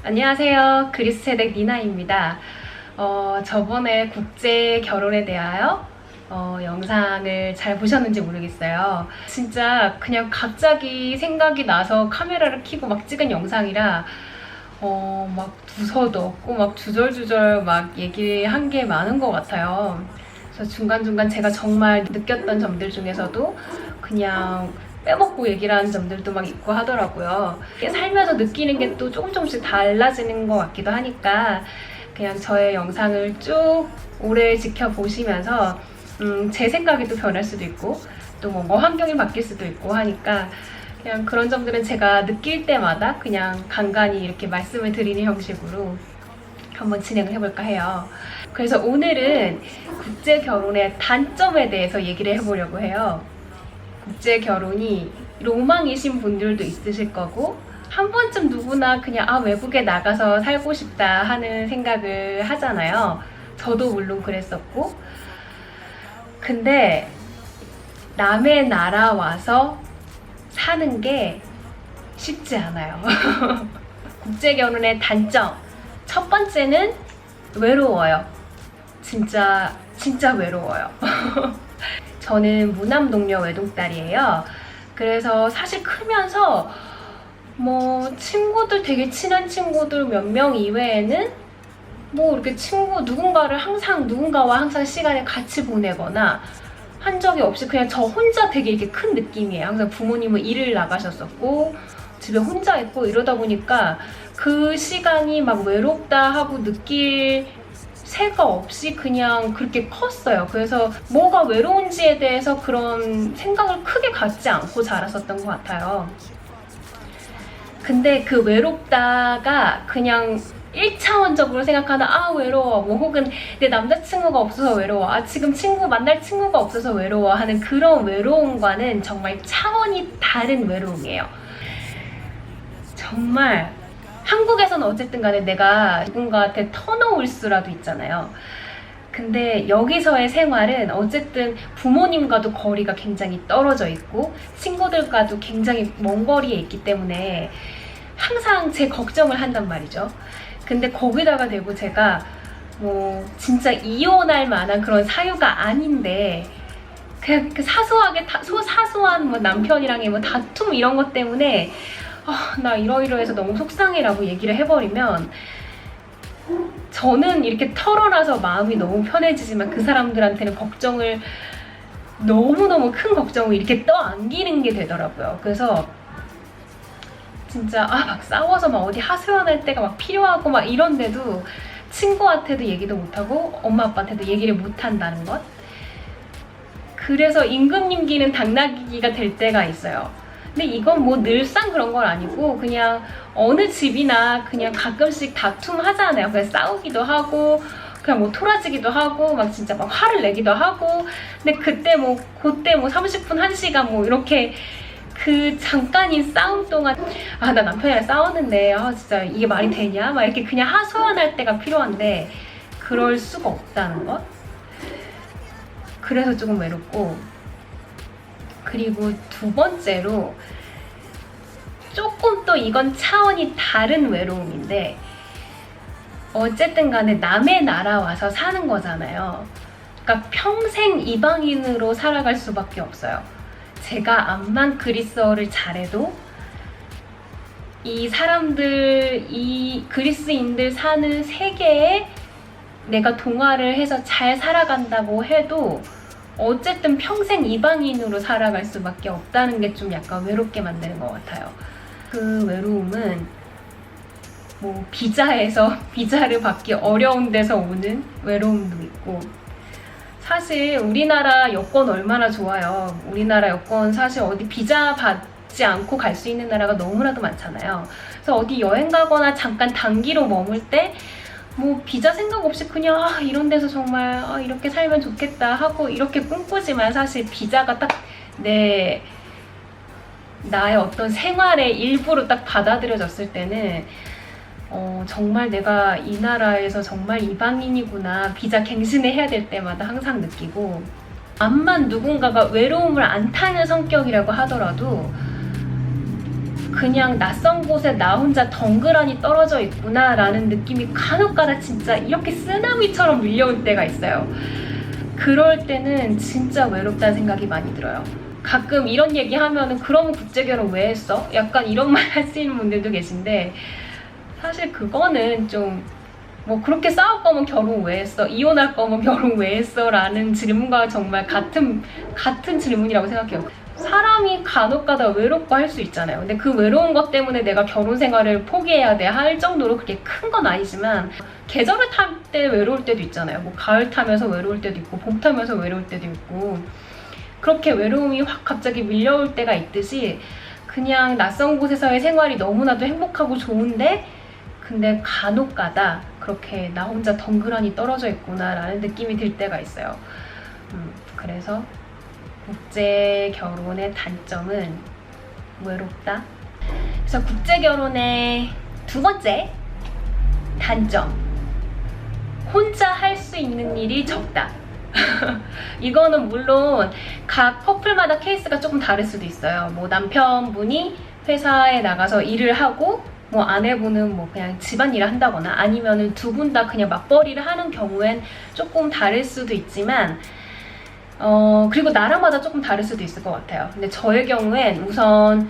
안녕하세요. 그리스 세댁 니나입니다. 저번에 국제 결혼에 대하여 영상을 잘 보셨는지 모르겠어요. 진짜 그냥 갑자기 생각이 나서 카메라를 켜고 막 찍은 영상이라 막 두서도 없고 막 주절주절 막 얘기한 게 많은 것 같아요. 그래서 중간중간 제가 정말 느꼈던 점들 중에서도 그냥 빼먹고 얘기를 하는 점들도 막 있고 하더라고요. 살면서 느끼는 게 또 조금씩 달라지는 것 같기도 하니까 그냥 저의 영상을 쭉 오래 지켜보시면서 제 생각이 또 변할 수도 있고 또 뭐 환경이 바뀔 수도 있고 하니까 그냥 그런 점들은 제가 느낄 때마다 그냥 간간히 이렇게 말씀을 드리는 형식으로 한번 진행을 해볼까 해요. 그래서 오늘은 국제 결혼의 단점에 대해서 얘기를 해보려고 해요. 국제 결혼이 로망이신 분들도 있으실 거고 한 번쯤 누구나 그냥 외국에 나가서 살고 싶다 하는 생각을 하잖아요. 저도 물론 그랬었고 근데 남의 나라 와서 사는 게 쉽지 않아요. 국제 결혼의 단점 첫 번째는 외로워요. 진짜 외로워요. 저는 무남동녀 외동딸이에요. 그래서 사실 크면서 뭐 친구들 되게 친한 친구들 몇 명 이외에는 뭐 이렇게 누군가와 항상 시간을 같이 보내거나 한 적이 없이 그냥 저 혼자 되게 이렇게 큰 느낌이에요. 항상 부모님은 일을 나가셨었고 집에 혼자 있고 이러다 보니까 그 시간이 막 외롭다 하고 느낄 새가 없이 그냥 그렇게 컸어요. 그래서 뭐가 외로운지에 대해서 그런 생각을 크게 갖지 않고 자랐었던 것 같아요. 근데 그 외롭다가 그냥 1차원적으로 생각하는 외로워 뭐 혹은 내 남자친구가 없어서 외로워 지금 만날 친구가 없어서 외로워 하는 그런 외로움과는 정말 차원이 다른 외로움이에요. 정말 한국에서는 어쨌든 간에 내가 누군가한테 터놓을 수라도 있잖아요. 근데 여기서의 생활은 어쨌든 부모님과도 거리가 굉장히 떨어져 있고 친구들과도 굉장히 먼 거리에 있기 때문에 항상 제 걱정을 한단 말이죠. 근데 거기다가 대고 제가 뭐 진짜 이혼할 만한 그런 사유가 아닌데 그냥 그 사소한 뭐 남편이랑의 뭐 다툼 이런 것 때문에 나 이러이러해서 너무 속상해라고 얘기를 해버리면 저는 이렇게 털어놔서 마음이 너무 편해지지만 그 사람들한테는 너무너무 큰 걱정을 이렇게 떠안기는 게 되더라고요. 그래서 진짜 막 싸워서 막 어디 하소연할 때가 막 필요하고 막 이런데도 친구한테도 얘기도 못하고 엄마 아빠한테도 얘기를 못한다는 것. 그래서 임금님기는 당나귀가 될 때가 있어요. 근데 이건 뭐 늘상 그런 건 아니고 그냥 어느 집이나 그냥 가끔씩 다툼하잖아요. 그래서 싸우기도 하고 그냥 뭐 토라지기도 하고 막 진짜 막 화를 내기도 하고 근데 그때 뭐 30분, 1시간 뭐 이렇게 그 잠깐인 싸움 동안 나 남편이랑 싸웠는데 진짜 이게 말이 되냐? 막 이렇게 그냥 하소연할 때가 필요한데 그럴 수가 없다는 것? 그래서 조금 외롭고 그리고 두 번째로 조금 또 이건 차원이 다른 외로움인데 어쨌든 간에 남의 나라 와서 사는 거잖아요. 그러니까 평생 이방인으로 살아갈 수밖에 없어요. 제가 암만 그리스어를 잘해도 이 그리스인들 사는 세계에 내가 동화를 해서 잘 살아간다고 해도 어쨌든 평생 이방인으로 살아갈 수밖에 없다는 게 좀 약간 외롭게 만드는 것 같아요. 그 외로움은 뭐 비자를 받기 어려운 데서 오는 외로움도 있고 사실 우리나라 여권 얼마나 좋아요. 우리나라 여권 사실 어디 비자 받지 않고 갈 수 있는 나라가 너무나도 많잖아요. 그래서 어디 여행 가거나 잠깐 단기로 머물 때 뭐 비자 생각 없이 그냥 이런 데서 정말 이렇게 살면 좋겠다 하고 이렇게 꿈꾸지만 사실 비자가 딱 나의 어떤 생활의 일부로 딱 받아들여졌을 때는 정말 내가 이 나라에서 정말 이방인이구나 비자 갱신해야 될 때마다 항상 느끼고 암만 누군가가 외로움을 안 타는 성격이라고 하더라도 그냥 낯선 곳에 나 혼자 덩그러니 떨어져 있구나 라는 느낌이 간혹가다 진짜 이렇게 쓰나미처럼 밀려올 때가 있어요. 그럴 때는 진짜 외롭다는 생각이 많이 들어요. 가끔 이런 얘기 하면은 그러면 국제결혼 왜 했어? 약간 이런 말 하시는 분들도 계신데, 사실 그거는 좀 뭐 그렇게 싸울 거면 결혼 왜 했어? 이혼할 거면 결혼 왜 했어? 라는 질문과 정말 같은 질문이라고 생각해요. 사람이 간혹가다 외롭고 할 수 있잖아요. 근데 그 외로운 것 때문에 내가 결혼 생활을 포기해야 돼 할 정도로 그렇게 큰 건 아니지만, 계절을 탈 때 외로울 때도 있잖아요. 뭐 가을 타면서 외로울 때도 있고 봄 타면서 외로울 때도 있고, 그렇게 외로움이 확 갑자기 밀려올 때가 있듯이 그냥 낯선 곳에서의 생활이 너무나도 행복하고 좋은데, 근데 간혹가다 그렇게 나 혼자 덩그러니 떨어져 있구나 라는 느낌이 들 때가 있어요. 그래서 국제결혼의 단점은 외롭다. 그래서 국제결혼의 두 번째 단점, 혼자 할 수 있는 일이 적다. 이거는 물론 각 커플마다 케이스가 조금 다를 수도 있어요. 뭐 남편분이 회사에 나가서 일을 하고 뭐 아내분은 뭐 그냥 집안일을 한다거나, 아니면은 두 분 다 그냥 맞벌이를 하는 경우엔 조금 다를 수도 있지만, 그리고 나라마다 조금 다를 수도 있을 것 같아요. 근데 저의 경우엔 우선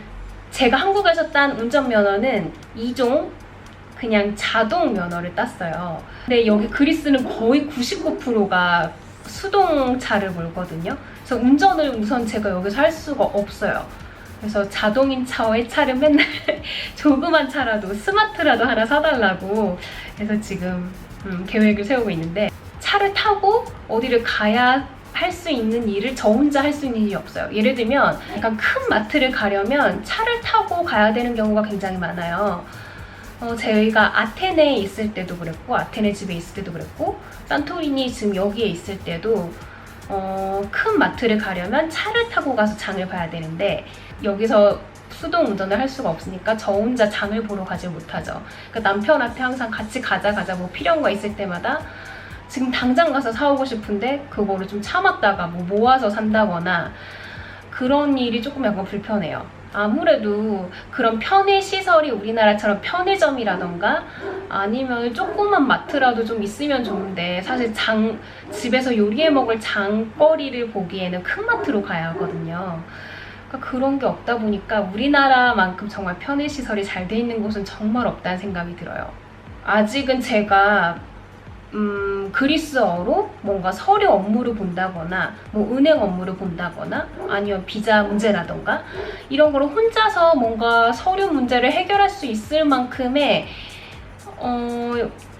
제가 한국에서 딴 운전면허는 2종 그냥 자동 면허를 땄어요. 근데 여기 그리스는 거의 99%가 수동차를 몰거든요. 그래서 운전을 우선 제가 여기서 할 수가 없어요. 그래서 자동인 차의 차를 맨날 조그만 차라도 스마트라도 하나 사달라고 해서 지금 계획을 세우고 있는데, 차를 타고 어디를 가야 할 수 있는 일을 저 혼자 할 수 있는 일이 없어요. 예를 들면 약간 큰 마트를 가려면 차를 타고 가야 되는 경우가 굉장히 많아요. 저희가 아테네에 있을 때도 그랬고, 아테네 집에 있을 때도 그랬고, 산토리니 지금 여기에 있을 때도 큰 마트를 가려면 차를 타고 가서 장을 봐야 되는데, 여기서 수동 운전을 할 수가 없으니까 저 혼자 장을 보러 가지 못하죠. 그러니까 남편한테 항상 같이 가자 뭐 필요한 거 있을 때마다 지금 당장 가서 사오고 싶은데 그거를 좀 참았다가 뭐 모아서 산다거나, 그런 일이 조금 약간 불편해요. 아무래도 그런 편의 시설이 우리나라처럼 편의점이라던가 아니면 조그만 마트라도 좀 있으면 좋은데, 사실 집에서 요리해 먹을 장거리를 보기에는 큰 마트로 가야 하거든요. 그러니까 그런 게 없다 보니까 우리나라만큼 정말 편의시설이 잘 돼 있는 곳은 정말 없다는 생각이 들어요. 아직은 제가 그리스어로 뭔가 서류 업무를 본다거나 뭐 은행 업무를 본다거나 아니면 비자 문제라던가 이런 거를 혼자서 뭔가 서류 문제를 해결할 수 있을 만큼의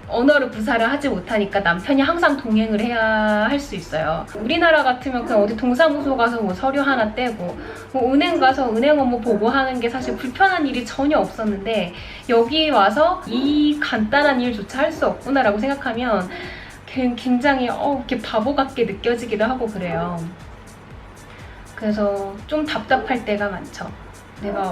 언어를 구사를 하지 못하니까 남편이 항상 동행을 해야 할 수 있어요. 우리나라 같으면 그냥 어디 동사무소 가서 뭐 서류 하나 떼고 뭐 은행 가서 은행 업무 보고 하는 게 사실 불편한 일이 전혀 없었는데, 여기 와서 이 간단한 일조차 할 수 없구나라고 생각하면 굉장히 이렇게 바보 같게 느껴지기도 하고 그래요. 그래서 좀 답답할 때가 많죠. 내가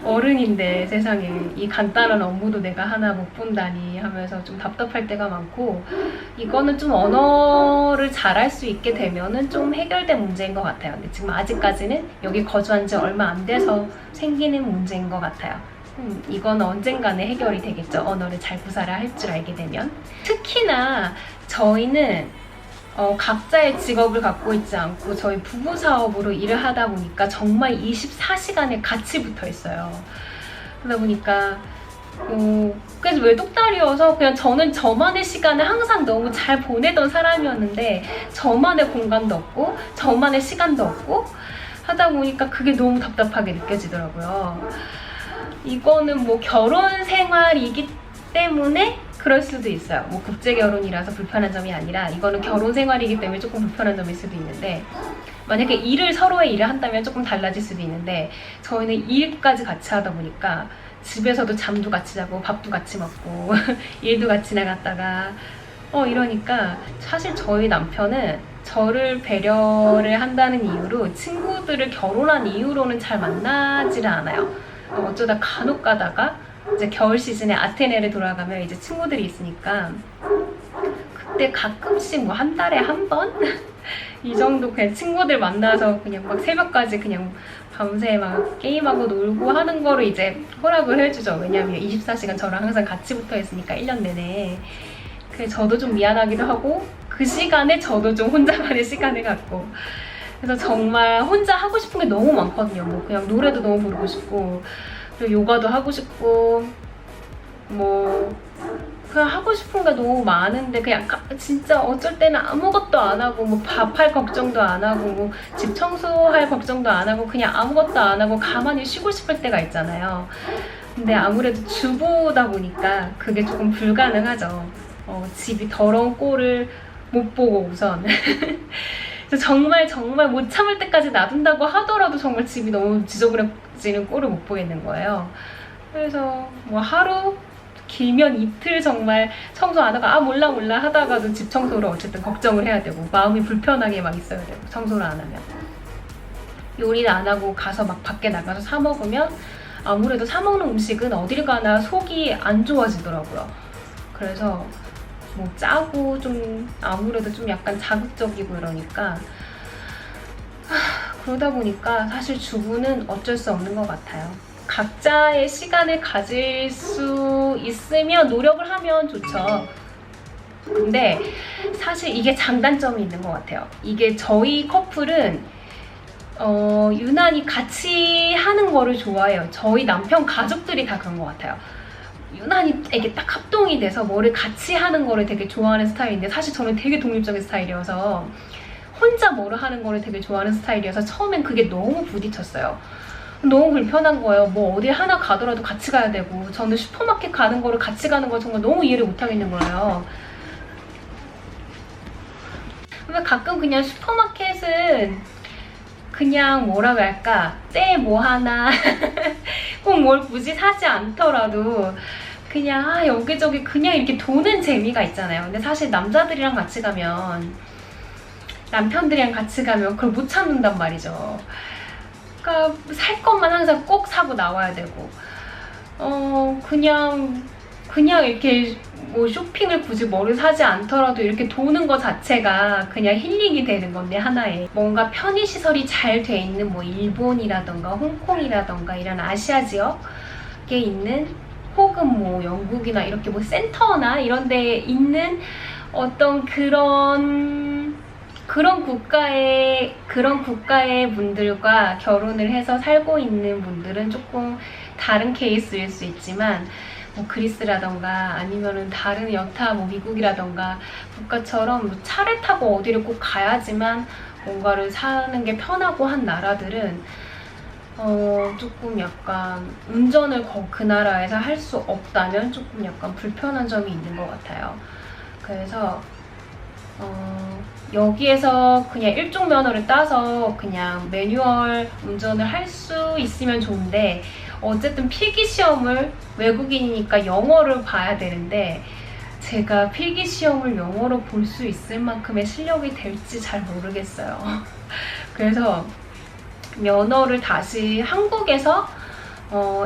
어른인데 세상에 이 간단한 업무도 내가 하나 못 본다니 하면서 좀 답답할 때가 많고, 이거는 좀 언어를 잘할 수 있게 되면은 좀 해결된 문제인 것 같아요. 근데 지금 아직까지는 여기 거주한 지 얼마 안 돼서 생기는 문제인 것 같아요. 이건 언젠가는 해결이 되겠죠. 언어를 잘 구사를 할 줄 알게 되면. 특히나 저희는 각자의 직업을 갖고 있지 않고 저희 부부 사업으로 일을 하다 보니까 정말 24시간에 같이 붙어 있어요. 그러다 보니까 그래서 외독딸이어서 그냥 저는 저만의 시간을 항상 너무 잘 보내던 사람이었는데, 저만의 공간도 없고 저만의 시간도 없고 하다 보니까 그게 너무 답답하게 느껴지더라고요. 이거는 뭐 결혼 생활이기 때문에 그럴 수도 있어요. 뭐 국제결혼이라서 불편한 점이 아니라 이거는 결혼 생활이기 때문에 조금 불편한 점일 수도 있는데, 만약에 서로의 일을 한다면 조금 달라질 수도 있는데, 저희는 일까지 같이 하다 보니까 집에서도 잠도 같이 자고 밥도 같이 먹고 일도 같이 나갔다가 이러니까 사실 저희 남편은 저를 배려를 한다는 이유로 친구들을 결혼한 이후로는 잘 만나지를 않아요. 어쩌다 간혹 가다가 이제 겨울 시즌에 아테네를 돌아가면 이제 친구들이 있으니까 그때 가끔씩 뭐 한 달에 한 번? 이 정도 그냥 친구들 만나서 그냥 막 새벽까지 그냥 밤새 막 게임하고 놀고 하는 거를 이제 허락을 해주죠. 왜냐면 24시간 저랑 항상 같이 붙어 있으니까 1년 내내. 그래서 저도 좀 미안하기도 하고 그 시간에 저도 좀 혼자만의 시간을 갖고, 그래서 정말 혼자 하고 싶은 게 너무 많거든요. 뭐 그냥 노래도 너무 부르고 싶고, 그리고 요가도 하고 싶고, 뭐 그냥 하고 싶은 게 너무 많은데 그냥 진짜 어쩔 때는 아무것도 안 하고 뭐 밥할 걱정도 안 하고 뭐 집 청소할 걱정도 안 하고 그냥 아무것도 안 하고 가만히 쉬고 싶을 때가 있잖아요. 근데 아무래도 주부다 보니까 그게 조금 불가능하죠. 집이 더러운 꼴을 못 보고 우선 정말 못 참을 때까지 놔둔다고 하더라도 정말 집이 너무 지저분해지는 꼴을 못 보겠는 거예요. 그래서 뭐 하루 길면 이틀 정말 청소 안 하고 몰라 하다가도 집 청소를 어쨌든 걱정을 해야 되고 마음이 불편하게 막 있어야 되고, 청소를 안 하면 요리를 안 하고 가서 막 밖에 나가서 사 먹으면 아무래도 사 먹는 음식은 어딜 가나 속이 안 좋아지더라고요. 그래서 뭐 짜고 좀 아무래도 좀 약간 자극적이고 이러니까 그러다 보니까 사실 주부는 어쩔 수 없는 것 같아요. 각자의 시간을 가질 수 있으면 노력을 하면 좋죠. 근데 사실 이게 장단점이 있는 것 같아요. 이게 저희 커플은 유난히 같이 하는 거를 좋아해요. 저희 남편 가족들이 다 그런 것 같아요. 유난히 이게 딱 합동이 돼서 뭐를 같이 하는 거를 되게 좋아하는 스타일인데, 사실 저는 되게 독립적인 스타일이어서 혼자 뭐를 하는 거를 되게 좋아하는 스타일이어서 처음엔 그게 너무 부딪혔어요. 너무 불편한 거예요. 뭐 어디 하나 가더라도 같이 가야 되고, 저는 슈퍼마켓 가는 거를 같이 가는 걸 정말 너무 이해를 못 하겠는 거예요. 근데 가끔 그냥 슈퍼마켓은 그냥 뭐라고 할까, 뭐 하나 꼭 뭘 굳이 사지 않더라도 그냥 여기저기 그냥 이렇게 도는 재미가 있잖아요. 근데 사실 남자들이랑 같이 가면, 남편들이랑 같이 가면 그걸 못 참는단 말이죠. 그러니까 살 것만 항상 꼭 사고 나와야 되고, 그냥 이렇게 뭐 쇼핑을 굳이 뭐를 사지 않더라도 이렇게 도는 거 자체가 그냥 힐링이 되는 건데, 하나의 뭔가 편의시설이 잘 돼 있는 뭐 일본이라던가 홍콩이라던가 이런 아시아 지역에 있는, 혹은 뭐 영국이나 이렇게 뭐 센터나 이런 데에 있는 어떤 그런 국가의 분들과 결혼을 해서 살고 있는 분들은 조금 다른 케이스일 수 있지만, 뭐 그리스라던가 아니면은 다른 여타 뭐 미국이라던가 국가처럼 뭐 차를 타고 어디를 꼭 가야지만 뭔가를 사는 게 편하고 한 나라들은 조금 약간 운전을 그 나라에서 할 수 없다면 조금 약간 불편한 점이 있는 것 같아요. 그래서 여기에서 그냥 일종 면허를 따서 그냥 매뉴얼 운전을 할 수 있으면 좋은데, 어쨌든 필기시험을 외국인이니까 영어를 봐야 되는데 제가 필기시험을 영어로 볼 수 있을 만큼의 실력이 될지 잘 모르겠어요. 그래서 면허를 다시 한국에서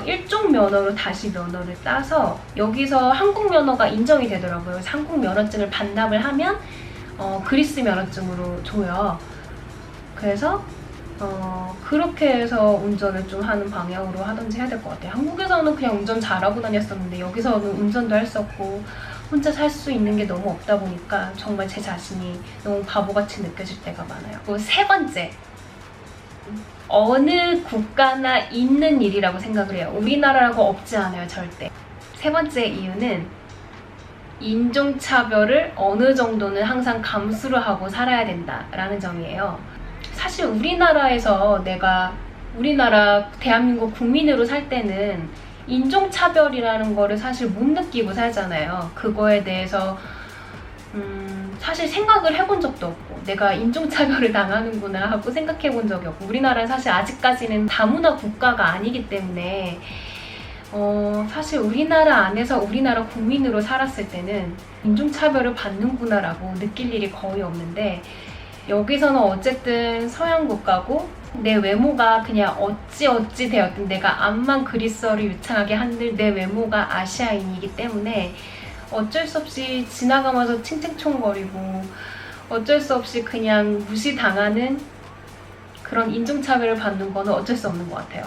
일종 면허로 다시 면허를 따서, 여기서 한국 면허가 인정이 되더라고요. 그래서 한국 면허증을 반납을 하면 그리스 면허증으로 줘요. 그래서 그렇게 해서 운전을 좀 하는 방향으로 하든지 해야 될 것 같아요. 한국에서는 그냥 운전 잘하고 다녔었는데 여기서는 운전도 할 수 없고 혼자 살 수 있는 게 너무 없다 보니까 정말 제 자신이 너무 바보같이 느껴질 때가 많아요. 또 세 번째, 어느 국가나 있는 일이라고 생각을 해요. 우리나라라고 없지 않아요, 절대. 세 번째 이유는 인종차별을 어느 정도는 항상 감수를 하고 살아야 된다라는 점이에요. 사실 우리나라에서 우리나라 대한민국 국민으로 살 때는 인종차별이라는 거를 사실 못 느끼고 살잖아요. 그거에 대해서 사실 생각을 해본 적도 없고, 내가 인종차별을 당하는구나 하고 생각해 본 적이 없고, 우리나라는 사실 아직까지는 다문화 국가가 아니기 때문에 사실 우리나라 안에서 우리나라 국민으로 살았을 때는 인종차별을 받는구나 라고 느낄 일이 거의 없는데, 여기서는 어쨌든 서양 국가고 내 외모가 그냥 어찌 되었든 내가 암만 그리스어를 유창하게 한들 내 외모가 아시아인이기 때문에 어쩔 수 없이 지나가면서 칭칭총거리고 어쩔 수 없이 그냥 무시당하는 그런 인종차별을 받는 거는 어쩔 수 없는 것 같아요.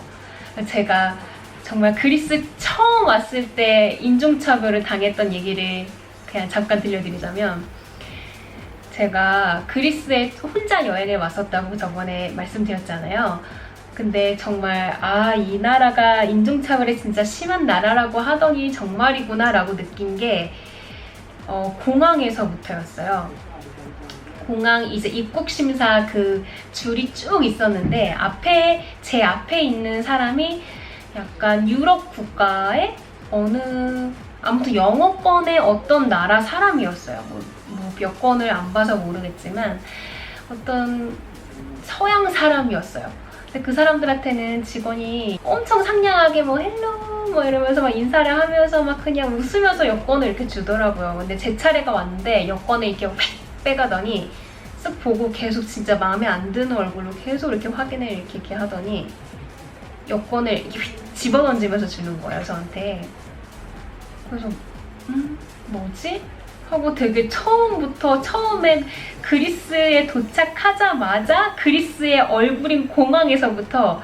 제가 정말 그리스 처음 왔을 때 인종차별을 당했던 얘기를 그냥 잠깐 들려드리자면, 제가 그리스에 혼자 여행을 왔었다고 저번에 말씀드렸잖아요. 근데 정말 이 나라가 인종차별이 진짜 심한 나라라고 하더니 정말이구나 라고 느낀 게 공항에서부터였어요. 공항 이제 입국 심사 그 줄이 쭉 있었는데, 제 앞에 있는 사람이 약간 유럽 국가의 아무튼 영어권의 어떤 나라 사람이었어요. 뭐 여권을 안 봐서 모르겠지만 어떤 서양 사람이었어요. 근데 그 사람들한테는 직원이 엄청 상냥하게 뭐 헬로 뭐 이러면서 막 인사를 하면서 막 그냥 웃으면서 여권을 이렇게 주더라고요. 근데 제 차례가 왔는데 여권을 이렇게 휙 빼가더니 쓱 보고 계속 진짜 마음에 안 드는 얼굴로 계속 이렇게 확인을 이렇게 하더니 여권을 이렇게 휙 집어던지면서 주는 거예요, 저한테. 그래서 뭐지? 하고 되게 처음에 그리스에 도착하자마자 그리스의 얼굴인 공항에서부터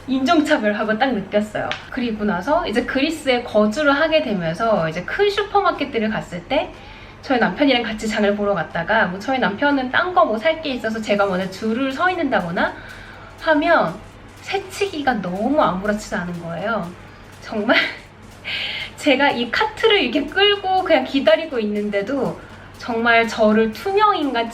인종차별하고 딱 느꼈어요. 그리고 나서 이제 그리스에 거주를 하게 되면서 이제 큰 슈퍼마켓들을 갔을 때 저희 남편이랑 같이 장을 보러 갔다가 뭐 저희 남편은 딴 거 뭐 살 게 있어서 제가 먼저 줄을 서 있는다거나 하면 새치기가 너무 아무렇지도 않은 거예요. 정말 제가 이 카트를 이렇게 끌고 그냥 기다리고 있는데도 정말 저를 투명인간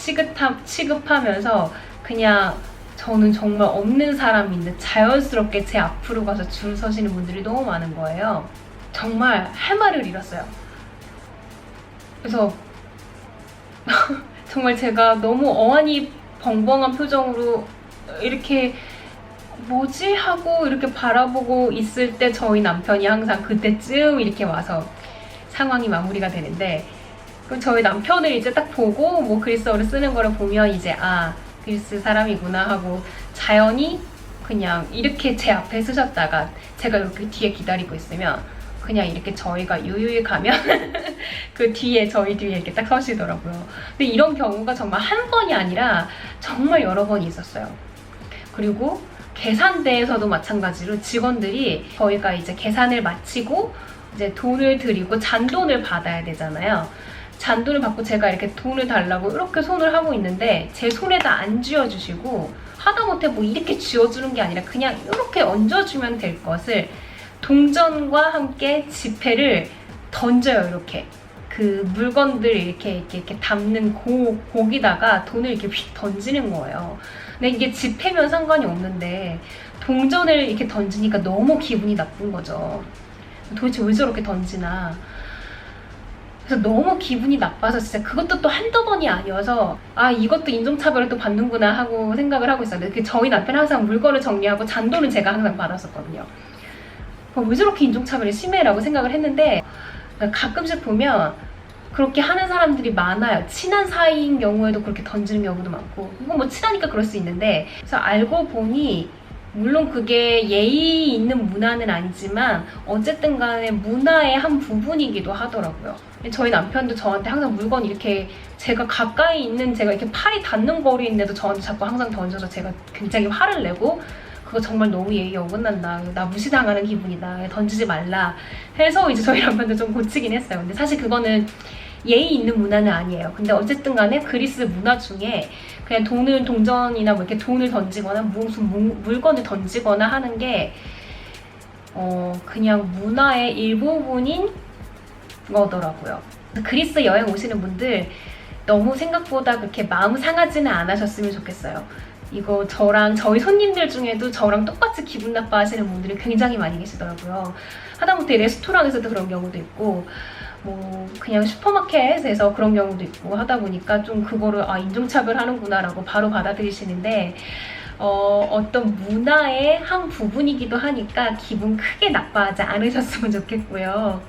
취급하면서 그냥 저는 정말 없는 사람인데 자연스럽게 제 앞으로 가서 줄 서시는 분들이 너무 많은 거예요. 정말 할 말을 잃었어요. 그래서 정말 제가 너무 어안이 벙벙한 표정으로 이렇게 뭐지? 하고 이렇게 바라보고 있을 때 저희 남편이 항상 그때쯤 이렇게 와서 상황이 마무리가 되는데, 그럼 저희 남편을 이제 딱 보고 뭐 그리스어를 쓰는 거를 보면 이제 그리스 사람이구나 하고 자연히 그냥 이렇게 제 앞에 쓰셨다가 제가 이렇게 뒤에 기다리고 있으면 그냥 이렇게 저희가 유유히 가면 그 뒤에 저희 뒤에 이렇게 딱 서시더라고요. 근데 이런 경우가 정말 한 번이 아니라 정말 여러 번이 있었어요. 그리고 계산대에서도 마찬가지로 직원들이 저희가 이제 계산을 마치고 이제 돈을 드리고 잔돈을 받아야 되잖아요. 잔돈을 받고 제가 이렇게 돈을 달라고 이렇게 손을 하고 있는데 제 손에다 안 쥐어주시고, 하다못해 뭐 이렇게 쥐어주는 게 아니라 그냥 이렇게 얹어주면 될 것을 동전과 함께 지폐를 던져요. 이렇게 그 물건들 이렇게 담는 고기다가 돈을 이렇게 휙 던지는 거예요. 근데 이게 지폐면 상관이 없는데 동전을 이렇게 던지니까 너무 기분이 나쁜 거죠. 도대체 왜 저렇게 던지나. 그래서 너무 기분이 나빠서 진짜 그것도 또 한두 번이 아니어서 이것도 인종차별을 또 받는구나 하고 생각을 하고 있었는데, 저희 남편은 항상 물건을 정리하고 잔돈은 제가 항상 받았었거든요. 왜 저렇게 인종차별이 심해라고 생각을 했는데, 가끔씩 보면 그렇게 하는 사람들이 많아요. 친한 사이인 경우에도 그렇게 던지는 경우도 많고, 이건 뭐 친하니까 그럴 수 있는데, 그래서 알고 보니 물론 그게 예의 있는 문화는 아니지만 어쨌든 간에 문화의 한 부분이기도 하더라고요. 저희 남편도 저한테 항상 물건 이렇게 제가 가까이 있는, 제가 이렇게 팔이 닿는 거리인데도 저한테 자꾸 항상 던져서 제가 굉장히 화를 내고, 그거 정말 너무 예의가 어긋난다, 나 무시당하는 기분이다, 던지지 말라 해서 이제 저희 남편도 좀 고치긴 했어요. 근데 사실 그거는 예의 있는 문화는 아니에요. 근데 어쨌든 간에 그리스 문화 중에 그냥 동전이나 뭐 이렇게 돈을 던지거나 무슨 물건을 던지거나 하는 게 그냥 문화의 일부분인 거더라고요. 그리스 여행 오시는 분들 너무 생각보다 그렇게 마음 상하지는 않으셨으면 좋겠어요. 이거 저희 손님들 중에도 저랑 똑같이 기분 나빠하시는 분들이 굉장히 많이 계시더라고요. 하다못해 레스토랑에서도 그런 경우도 있고, 뭐 그냥 슈퍼마켓에서 그런 경우도 있고 하다 보니까 좀 그거를 인종차별 하는구나 라고 바로 받아들이시는데, 어떤 문화의 한 부분이기도 하니까 기분 크게 나빠하지 않으셨으면 좋겠고요.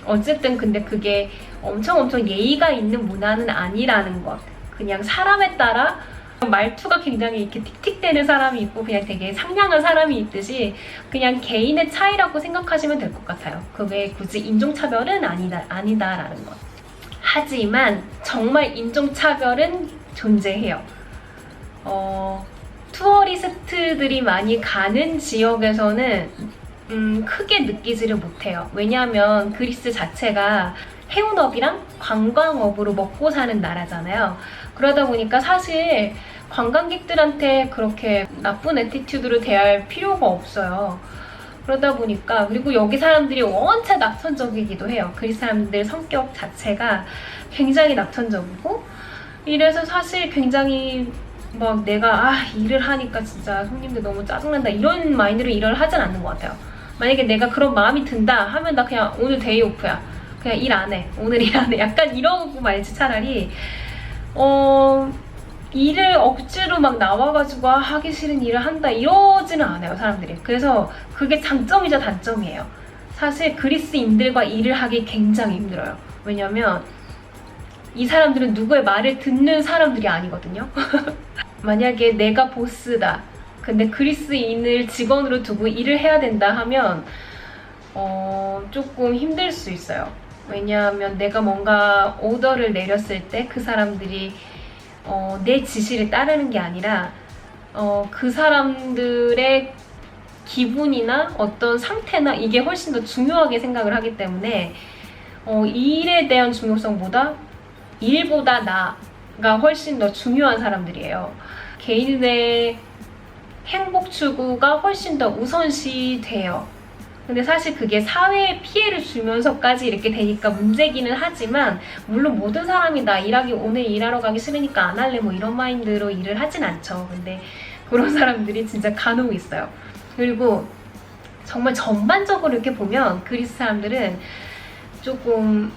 어쨌든 근데 그게 엄청 예의가 있는 문화는 아니라는 것. 그냥 사람에 따라 말투가 굉장히 이렇게 틱틱대는 사람이 있고 그냥 되게 상냥한 사람이 있듯이 그냥 개인의 차이라고 생각하시면 될 것 같아요. 그게 굳이 인종차별은 아니다라는 것. 하지만 정말 인종차별은 존재해요. 투어리스트들이 많이 가는 지역에서는 크게 느끼지를 못해요. 왜냐하면 그리스 자체가 해운업이랑 관광업으로 먹고 사는 나라잖아요. 그러다 보니까 사실 관광객들한테 그렇게 나쁜 애티튜드로 대할 필요가 없어요. 그러다 보니까, 그리고 여기 사람들이 원체 낙천적이기도 해요. 그리스 사람들 성격 자체가 굉장히 낙천적이고, 이래서 사실 굉장히 막 내가 일을 하니까 진짜 손님들 너무 짜증난다 이런 마인드로 일을 하진 않는 것 같아요. 만약에 내가 그런 마음이 든다 하면 나 그냥 오늘 데이 오프야, 그냥 일 안 해, 오늘 일 안 해, 약간 이러고 말지. 차라리 일을 억지로 막 나와가지고 하기 싫은 일을 한다 이러지는 않아요, 사람들이. 그래서 그게 장점이자 단점이에요. 사실 그리스인들과 일을 하기 굉장히 힘들어요. 왜냐면 이 사람들은 누구의 말을 듣는 사람들이 아니거든요. 만약에 내가 보스다, 근데 그리스인을 직원으로 두고 일을 해야 된다 하면 조금 힘들 수 있어요. 왜냐하면 내가 뭔가 오더를 내렸을 때 그 사람들이 내 지시를 따르는 게 아니라 그 사람들의 기분이나 어떤 상태나 이게 훨씬 더 중요하게 생각을 하기 때문에 일에 대한 중요성보다 일보다 나가 훨씬 더 중요한 사람들이에요. 개인의 행복 추구가 훨씬 더 우선시 돼요. 근데 사실 그게 사회에 피해를 주면서까지 이렇게 되니까 문제기는 하지만, 물론 모든 사람이 나 오늘 일하러 가기 싫으니까 안 할래 뭐 이런 마인드로 일을 하진 않죠. 근데 그런 사람들이 진짜 간혹 있어요. 그리고 정말 전반적으로 이렇게 보면 그리스 사람들은 조금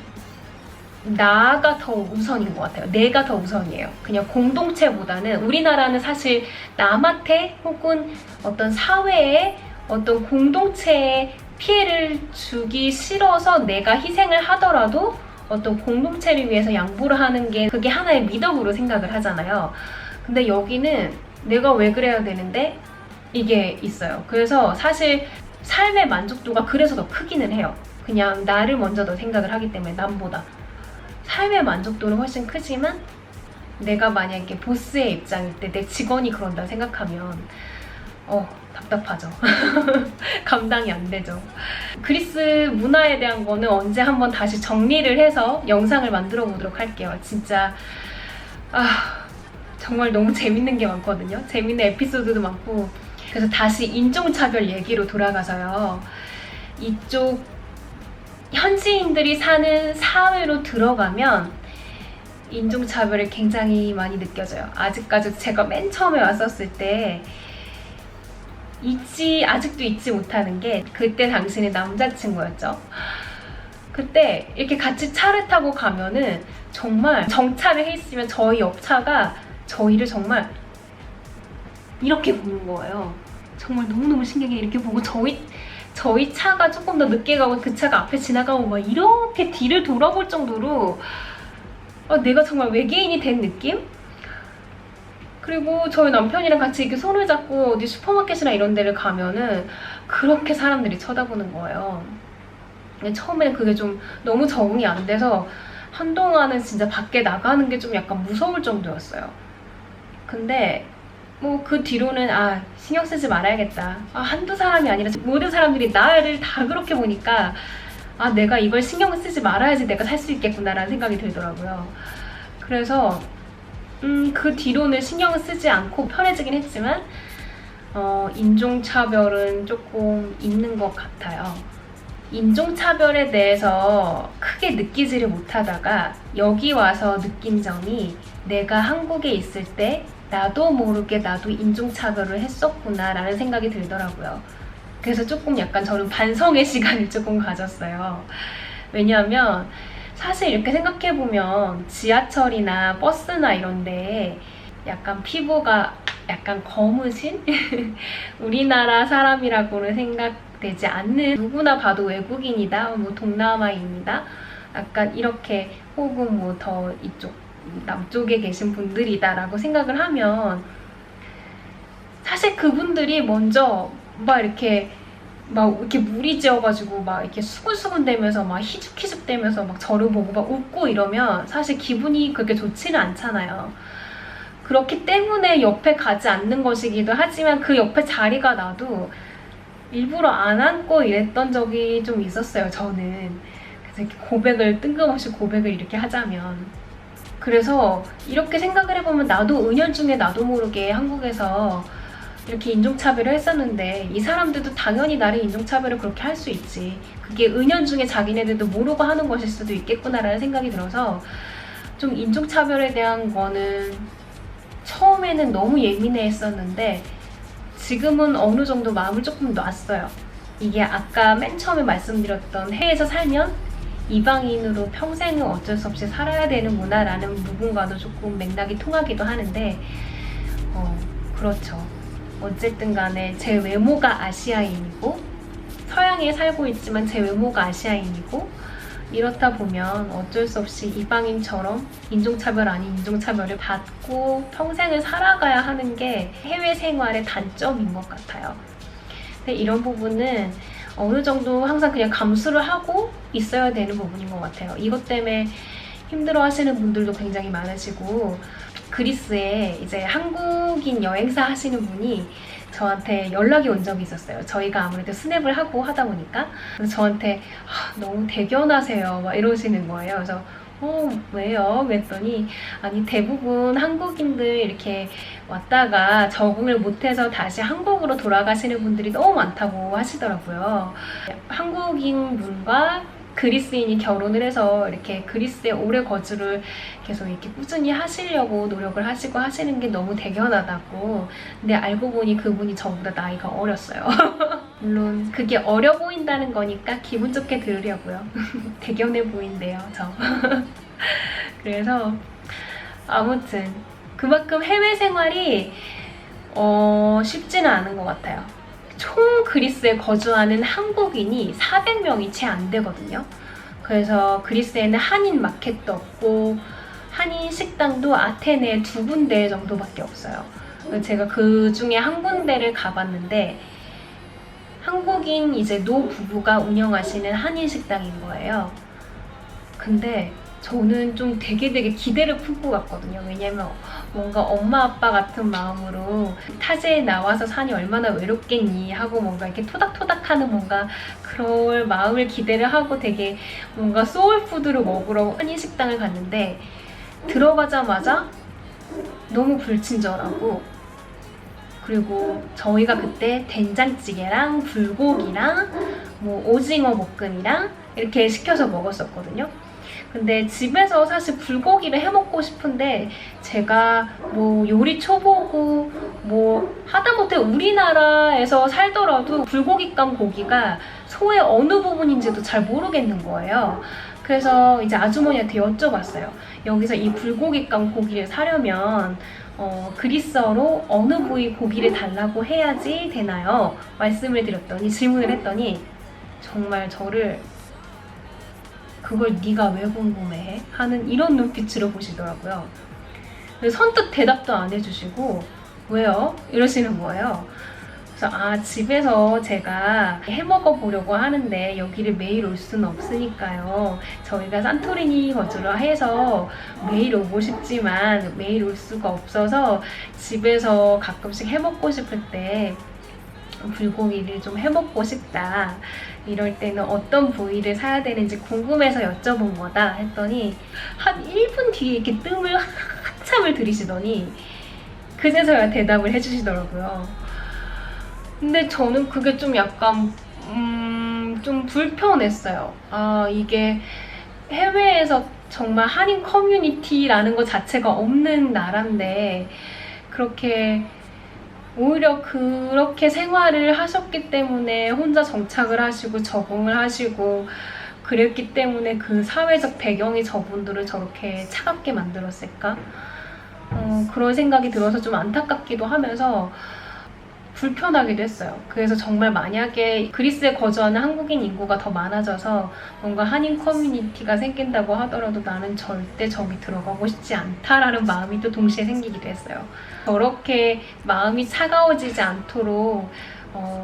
나가 더 우선인 것 같아요. 내가 더 우선이에요. 그냥 공동체보다는, 우리나라는 사실 남한테 혹은 어떤 사회에 어떤 공동체에 피해를 주기 싫어서 내가 희생을 하더라도 어떤 공동체를 위해서 양보를 하는 게 그게 하나의 미덕으로 생각을 하잖아요. 근데 여기는 내가 왜 그래야 되는데 이게 있어요. 그래서 사실 삶의 만족도가 그래서 더 크기는 해요. 그냥 나를 먼저 더 생각을 하기 때문에, 남보다. 삶의 만족도는 훨씬 크지만 내가 만약에 보스의 입장일 때 내 직원이 그런다 생각하면 답답하죠. 감당이 안 되죠. 그리스 문화에 대한 거는 언제 한번 다시 정리를 해서 영상을 만들어 보도록 할게요. 진짜 정말 너무 재밌는 게 많거든요. 재밌는 에피소드도 많고. 그래서 다시 인종차별 얘기로 돌아가서요, 이쪽 현지인들이 사는 사회로 들어가면 인종차별이 굉장히 많이 느껴져요. 아직까지 제가 맨 처음에 왔었을 때 아직도 잊지 못하는 게, 그때 당신의 남자친구였죠. 그때 이렇게 같이 차를 타고 가면은 정말 정차를 해 있으면 저희 옆차가 저희를 정말 이렇게 보는 거예요. 정말 너무너무 신기하게 이렇게 보고, 저희 차가 조금 더 늦게 가고 그 차가 앞에 지나가고 막 이렇게 뒤를 돌아볼 정도로 내가 정말 외계인이 된 느낌? 그리고 저희 남편이랑 같이 이렇게 손을 잡고 어디 슈퍼마켓이나 이런 데를 가면은 그렇게 사람들이 쳐다보는 거예요. 처음에는 그게 좀 너무 적응이 안 돼서 한동안은 진짜 밖에 나가는 게 좀 약간 무서울 정도였어요. 근데 뭐 그 뒤로는 신경 쓰지 말아야겠다. 한두 사람이 아니라 모든 사람들이 나를 다 그렇게 보니까 내가 이걸 신경 쓰지 말아야지 내가 살 수 있겠구나라는 생각이 들더라고요. 그래서 그 뒤로는 신경을 쓰지 않고 편해지긴 했지만 인종차별은 조금 있는 것 같아요. 인종차별에 대해서 크게 느끼지를 못하다가 여기 와서 느낀 점이, 내가 한국에 있을 때 나도 모르게 나도 인종차별을 했었구나 라는 생각이 들더라고요. 그래서 조금 약간 저는 반성의 시간을 조금 가졌어요. 왜냐하면 사실 이렇게 생각해보면 지하철이나 버스나 이런데 약간 피부가 약간 검으신 우리나라 사람이라고는 생각되지 않는, 누구나 봐도 외국인이다, 뭐 동남아인이다, 약간 이렇게, 혹은 뭐 더 이쪽 남쪽에 계신 분들이다 라고 생각을 하면, 사실 그분들이 먼저 막 이렇게 무리지어가지고 막 이렇게 수근수근 대면서 막 희죽희죽 대면서 막 저를 보고 막 웃고 이러면 사실 기분이 그렇게 좋지는 않잖아요. 그렇기 때문에 옆에 가지 않는 것이기도 하지만 그 옆에 자리가 나도 일부러 안 앉고 이랬던 적이 좀 있었어요, 저는. 그래서 이렇게 고백을, 뜬금없이 고백을 이렇게 하자면. 그래서 이렇게 생각을 해보면 나도 은연중에 나도 모르게 한국에서 이렇게 인종차별을 했었는데 이 사람들도 당연히 나를 인종차별을 그렇게 할 수 있지. 그게 은연중에 자기네들도 모르고 하는 것일 수도 있겠구나라는 생각이 들어서 좀 인종차별에 대한 거는 처음에는 너무 예민해 했었는데 지금은 어느 정도 마음을 조금 놨어요. 이게 아까 맨 처음에 말씀드렸던 해외에서 살면 이방인으로 평생은 어쩔 수 없이 살아야 되는구나 라는 부분과도 조금 맥락이 통하기도 하는데 그렇죠. 어쨌든 간에 제 외모가 아시아인이고 서양에 살고 있지만 제 외모가 아시아인이고 이렇다 보면 어쩔 수 없이 이방인처럼 인종차별 아닌 인종차별을 받고 평생을 살아가야 하는 게 해외 생활의 단점인 것 같아요. 근데 이런 부분은 어느 정도 항상 그냥 감수를 하고 있어야 되는 부분인 것 같아요. 이것 때문에 힘들어 하시는 분들도 굉장히 많으시고 그리스에 이제 한국인 여행사 하시는 분이 저한테 연락이 온 적이 있었어요. 저희가 아무래도 스냅을 하고 하다 보니까 그래서 저한테 너무 대견하세요 막 이러시는 거예요. 그래서 왜요? 그랬더니 아니 대부분 한국인들 이렇게 왔다가 적응을 못해서 다시 한국으로 돌아가시는 분들이 너무 많다고 하시더라고요. 한국인 분과 그리스인이 결혼을 해서 이렇게 그리스에 오래 거주를 계속 이렇게 꾸준히 하시려고 노력을 하시고 하시는 게 너무 대견하다고. 근데 알고 보니 그분이 저보다 나이가 어렸어요. 물론 그게 어려 보인다는 거니까 기분 좋게 들으려고요. 대견해 보인대요, 저. 그래서 아무튼 그만큼 해외 생활이 쉽지는 않은 것 같아요. 총 그리스에 거주하는 한국인이 400명이 채 안 되거든요. 그래서 그리스에는 한인 마켓도 없고 한인 식당도 아테네에 2군데 정도밖에 없어요. 제가 그 중에 한 군데를 가봤는데 한국인 이제 노 부부가 운영하시는 한인 식당인 거예요. 근데 저는 좀 되게 기대를 품고 갔거든요. 왜냐면 뭔가 엄마 아빠 같은 마음으로 타지에 나와서 사니 얼마나 외롭겠니 하고 뭔가 이렇게 토닥토닥하는 뭔가 그럴 마음을 기대를 하고 되게 뭔가 소울푸드를 먹으러 한인식당을 갔는데 들어가자마자 너무 불친절하고 그리고 저희가 그때 된장찌개랑 불고기랑 뭐 오징어 볶음이랑 이렇게 시켜서 먹었었거든요. 근데 집에서 사실 불고기를 해 먹고 싶은데 제가 뭐 요리 초보고 뭐 하다못해 우리나라에서 살더라도 불고기감 고기가 소의 어느 부분인지도 잘 모르겠는 거예요. 그래서 이제 아주머니한테 여쭤봤어요. 여기서 이 불고기감 고기를 사려면 그리스어로 어느 부위 고기를 달라고 해야지 되나요? 말씀을 드렸더니 질문을 했더니 정말 저를 그걸 네가 왜 궁금해해? 하는 이런 눈빛으로 보시더라고요. 그래서 선뜻 대답도 안 해주시고 왜요? 이러시는 거예요. 그래서 집에서 제가 해먹어 보려고 하는데 여기를 매일 올 수는 없으니까요. 저희가 산토리니 거주를 해서 매일 오고 싶지만 매일 올 수가 없어서 집에서 가끔씩 해먹고 싶을 때 불고기를 좀 해먹고 싶다. 이럴 때는 어떤 부위를 사야 되는지 궁금해서 여쭤본 거다 했더니 한 1분 뒤에 이렇게 뜸을 한참을 들이시더니 그제서야 대답을 해주시더라고요. 근데 저는 그게 좀 약간 좀 불편했어요. 이게 해외에서 정말 한인 커뮤니티라는 것 자체가 없는 나라인데 그렇게 오히려 그렇게 생활을 하셨기 때문에 혼자 정착을 하시고 적응을 하시고 그랬기 때문에 그 사회적 배경이 저분들을 저렇게 차갑게 만들었을까? 그런 생각이 들어서 좀 안타깝기도 하면서 불편하기도 했어요. 그래서 정말 만약에 그리스에 거주하는 한국인 인구가 더 많아져서 뭔가 한인 커뮤니티가 생긴다고 하더라도 나는 절대 저기 들어가고 싶지 않다라는 마음이 또 동시에 생기기도 했어요. 저렇게 마음이 차가워지지 않도록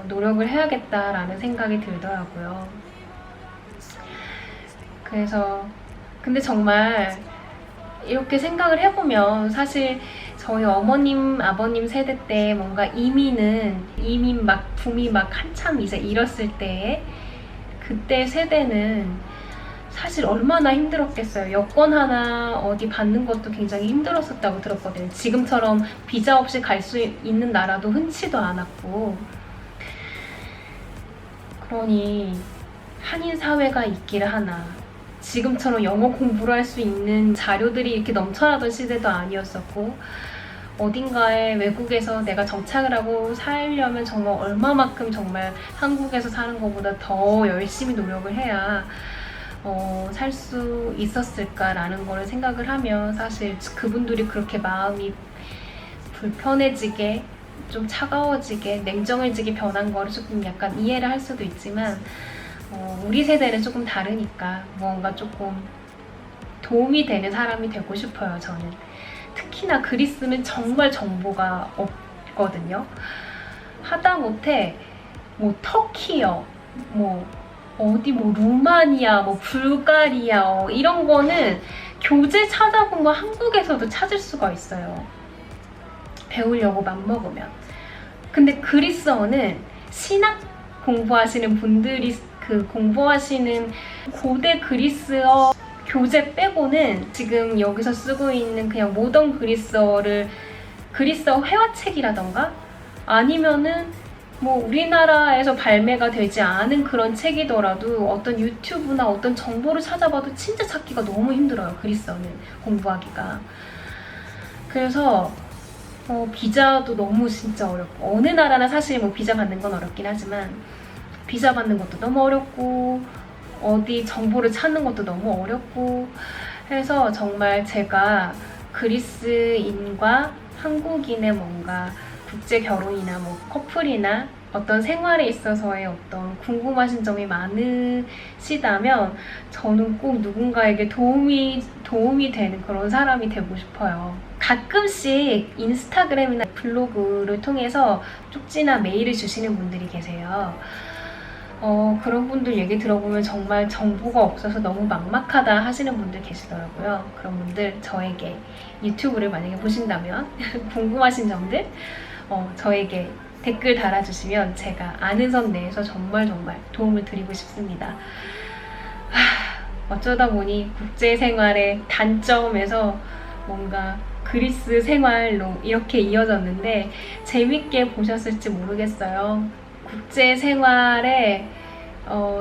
노력을 해야겠다라는 생각이 들더라고요. 그래서 근데 정말 이렇게 생각을 해보면 사실 저희 어머님, 아버님 세대 때 뭔가 이민 막 붐이 막 한참 이제 일었을 때 그때 세대는 사실 얼마나 힘들었겠어요. 여권 하나 어디 받는 것도 굉장히 힘들었었다고 들었거든요. 지금처럼 비자 없이 갈 수 있는 나라도 흔치도 않았고. 그러니 한인 사회가 있기를 하나. 지금처럼 영어 공부를 할 수 있는 자료들이 이렇게 넘쳐나던 시대도 아니었었고, 어딘가에 외국에서 내가 정착을 하고 살려면 정말 얼마만큼 정말 한국에서 사는 것보다 더 열심히 노력을 해야 살 수 있었을까라는 거를 생각을 하면 사실 그분들이 그렇게 마음이 불편해지게 좀 차가워지게 냉정해지게 변한 거를 조금 약간 이해를 할 수도 있지만 우리 세대는 조금 다르니까 뭔가 조금 도움이 되는 사람이 되고 싶어요. 저는 특히나 그리스는 정말 정보가 없거든요. 하다못해 뭐 터키요, 뭐 어디 뭐 루마니아, 뭐 불가리아 이런 거는 교재 찾아보면 한국에서도 찾을 수가 있어요. 배우려고 맘먹으면. 근데 그리스어는 신학 공부하시는 분들이 공부하시는 고대 그리스어 교재 빼고는 지금 여기서 쓰고 있는 그냥 모던 그리스어를 그리스어 회화책이라던가 아니면은 뭐 우리나라에서 발매가 되지 않은 그런 책이더라도 어떤 유튜브나 어떤 정보를 찾아봐도 진짜 찾기가 너무 힘들어요. 그리스어는 공부하기가. 그래서 비자도 너무 진짜 어렵고 어느 나라나 사실 뭐 비자 받는 건 어렵긴 하지만 비자 받는 것도 너무 어렵고 어디 정보를 찾는 것도 너무 어렵고 해서 정말 제가 그리스인과 한국인의 뭔가 국제 결혼이나 뭐 커플이나 어떤 생활에 있어서의 어떤 궁금하신 점이 많으시다면 저는 꼭 누군가에게 도움이 되는 그런 사람이 되고 싶어요. 가끔씩 인스타그램이나 블로그를 통해서 쪽지나 메일을 주시는 분들이 계세요. 그런 분들 얘기 들어보면 정말 정보가 없어서 너무 막막하다 하시는 분들 계시더라고요. 그런 분들 저에게 유튜브를 만약에 보신다면 궁금하신 점들 저에게 댓글 달아주시면 제가 아는 선 내에서 정말 도움을 드리고 싶습니다. 어쩌다 보니 국제 생활의 단점에서 뭔가 그리스 생활로 이렇게 이어졌는데 재밌게 보셨을지 모르겠어요. 국제 생활에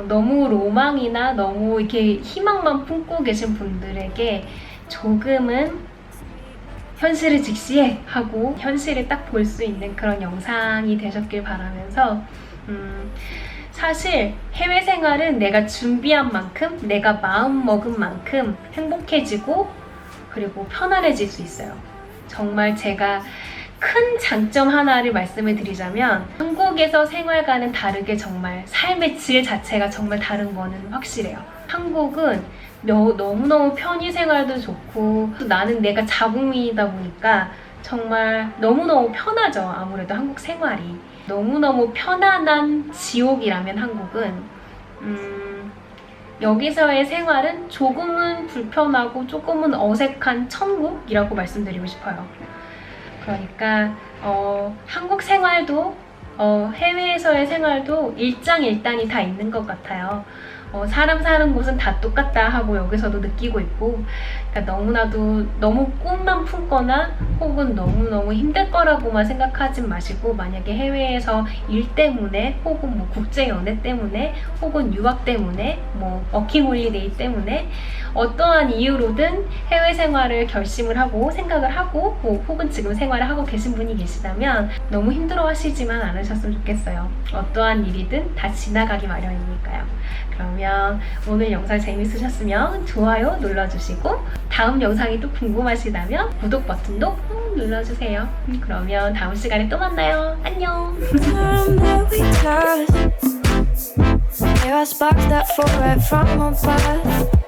너무 로망이나 너무 이렇게 희망만 품고 계신 분들에게 조금은 현실을 직시해 하고 현실을 딱 볼 수 있는 그런 영상이 되셨길 바라면서 사실 해외 생활은 내가 준비한 만큼 내가 마음 먹은 만큼 행복해지고 그리고 편안해질 수 있어요. 정말 제가 큰 장점 하나를 말씀을 드리자면 한국에서 생활과는 다르게 정말 삶의 질 자체가 정말 다른 거는 확실해요. 한국은 너무너무 편의 생활도 좋고 또 나는 내가 자국민이다 보니까 정말 너무너무 편하죠. 아무래도 한국 생활이 너무너무 편안한 지옥이라면 한국은 여기서의 생활은 조금은 불편하고 조금은 어색한 천국이라고 말씀드리고 싶어요. 그러니까 한국 생활도 해외에서의 생활도 일장일단이 다 있는 것 같아요. 사람 사는 곳은 다 똑같다 하고 여기서도 느끼고 있고 그러니까 너무나도 너무 꿈만 품거나 혹은 너무너무 힘들 거라고만 생각하지 마시고 만약에 해외에서 일 때문에 혹은 뭐 국제 연애 때문에 혹은 유학 때문에 뭐 워킹홀리데이 때문에 어떠한 이유로든 해외 생활을 결심을 하고 생각을 하고 혹은 지금 생활을 하고 계신 분이 계시다면 너무 힘들어 하시지만 않으셨으면 좋겠어요. 어떠한 일이든 다 지나가기 마련이니까요. 그러면 오늘 영상 재밌으셨으면 좋아요 눌러주시고 다음 영상이 또 궁금하시다면 구독 버튼도 눌러주세요. 그러면 다음 시간에 또 만나요. 안녕. Yeah, I sparked that forehead from above.